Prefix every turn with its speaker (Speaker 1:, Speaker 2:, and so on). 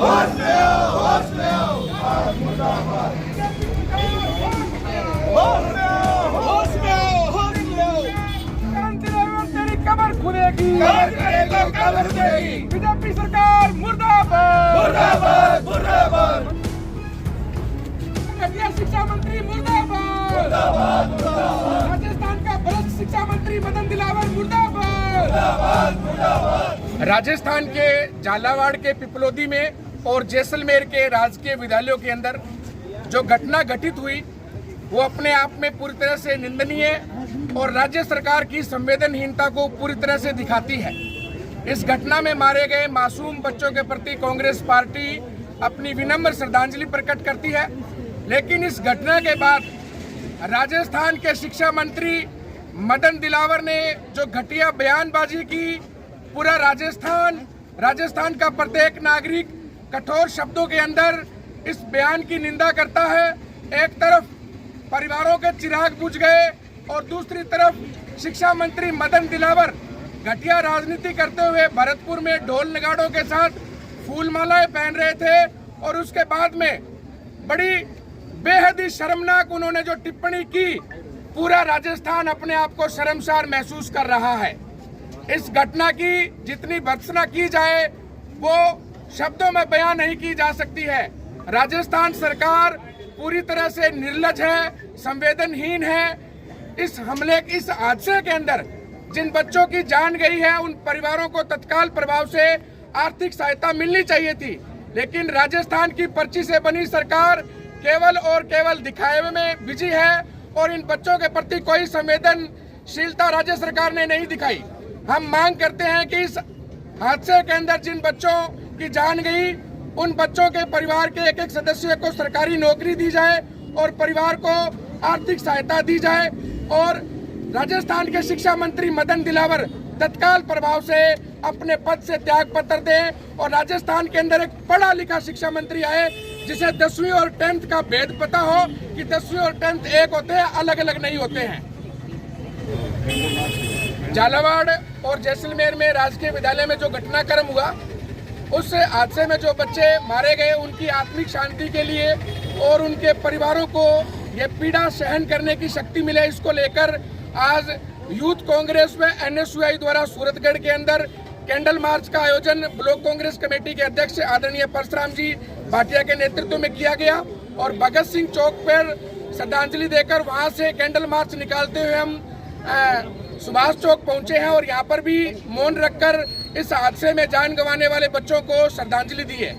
Speaker 1: होश में आओ, होश में आओ, मुर्दाबाद। होश में आओ, होश में आओ, होश में आओ।
Speaker 2: तेरी कमर खुलेगी,
Speaker 1: कमर करेगा, कमर देगी।
Speaker 2: बीजेपी सरकार मुर्दाबाद,
Speaker 1: मुर्दाबाद, मुर्दाबाद,
Speaker 2: घटिया शिक्षा मंत्री मुर्दाबाद,
Speaker 1: मुर्दाबाद, मुर्दाबाद,
Speaker 2: राजस्थान का भ्रष्ट शिक्षा मंत्री मदन दिलावर मुर्दाबाद,
Speaker 1: मुर्दाबाद, मुर्दाबाद।
Speaker 2: राजस्थान के झालावाड़ के पिपलोदी में और जैसलमेर के राजकीय विद्यालयों के अंदर जो घटना घटित हुई वो अपने आप में पूरी तरह से निंदनीय और राज्य सरकार की संवेदनहीनता को पूरी तरह से दिखाती है। इस घटना में मारे गए मासूम बच्चों के प्रति कांग्रेस पार्टी अपनी विनम्र श्रद्धांजलि प्रकट करती है, लेकिन इस घटना के बाद राजस्थान के शिक्षा मंत्री मदन दिलावर ने जो घटिया बयानबाजी की, पूरा राजस्थान का प्रत्येक नागरिक कठोर शब्दों के अंदर इस बयान की निंदा करता है। एक तरफ परिवारों के चिराग बुझ गए और दूसरी तरफ शिक्षा मंत्री मदन दिलावर घटिया राजनीति करते हुए भरतपुर में ढोल नगाड़ों के साथ फूलमालाएं पहन रहे थे और उसके बाद में बड़ी बेहद ही शर्मनाक उन्होंने जो टिप्पणी की, पूरा राजस्थान अपने आप को शर्मसार महसूस कर रहा है। इस घटना की जितनी भर्त्सना की जाए वो शब्दों में बयान नहीं की जा सकती है। राजस्थान सरकार पूरी तरह से निर्लज है, संवेदनहीन है। इस हादसे के अंदर जिन बच्चों की जान गई है उन परिवारों को तत्काल प्रभाव से आर्थिक सहायता मिलनी चाहिए थी, लेकिन राजस्थान की पर्ची से बनी सरकार केवल और केवल दिखावे में बिजी है और इन बच्चों के प्रति कोई संवेदनशीलता राज्य सरकार ने नहीं दिखाई। हम मांग करते हैं कि इस हादसे के अंदर जिन बच्चों की जान गई उन बच्चों के परिवार के एक एक सदस्य को सरकारी नौकरी दी जाए और परिवार को आर्थिक सहायता दी जाए और राजस्थान के शिक्षा मंत्री मदन दिलावर तत्काल प्रभाव से अपने पद से त्याग पत्र दें और राजस्थान के अंदर एक पढ़ा लिखा शिक्षा मंत्री आए जिसे 10वीं और 10th का भेद पता हो कि 10वीं और 10th एक होते हैं, अलग अलग नहीं होते हैं। झालावाड़ और जैसलमेर में राजकीय विद्यालय में जो घटनाक्रम हुआ, उस हादसे में जो बच्चे मारे गए उनकी आत्मिक शांति के लिए और उनके परिवारों को ये पीड़ा सहन करने की शक्ति मिले, इसको लेकर आज यूथ कांग्रेस में NSUI द्वारा सूरतगढ़ के अंदर कैंडल मार्च का आयोजन ब्लॉक कांग्रेस कमेटी के अध्यक्ष आदरणीय परशुराम जी भाटिया के नेतृत्व में किया गया और भगत सिंह चौक पर श्रद्धांजलि देकर वहां से कैंडल मार्च निकालते हुए हम सुभाष चौक पहुंचे हैं और यहाँ पर भी मौन रखकर इस हादसे में जान गंवाने वाले बच्चों को श्रद्धांजलि दी है।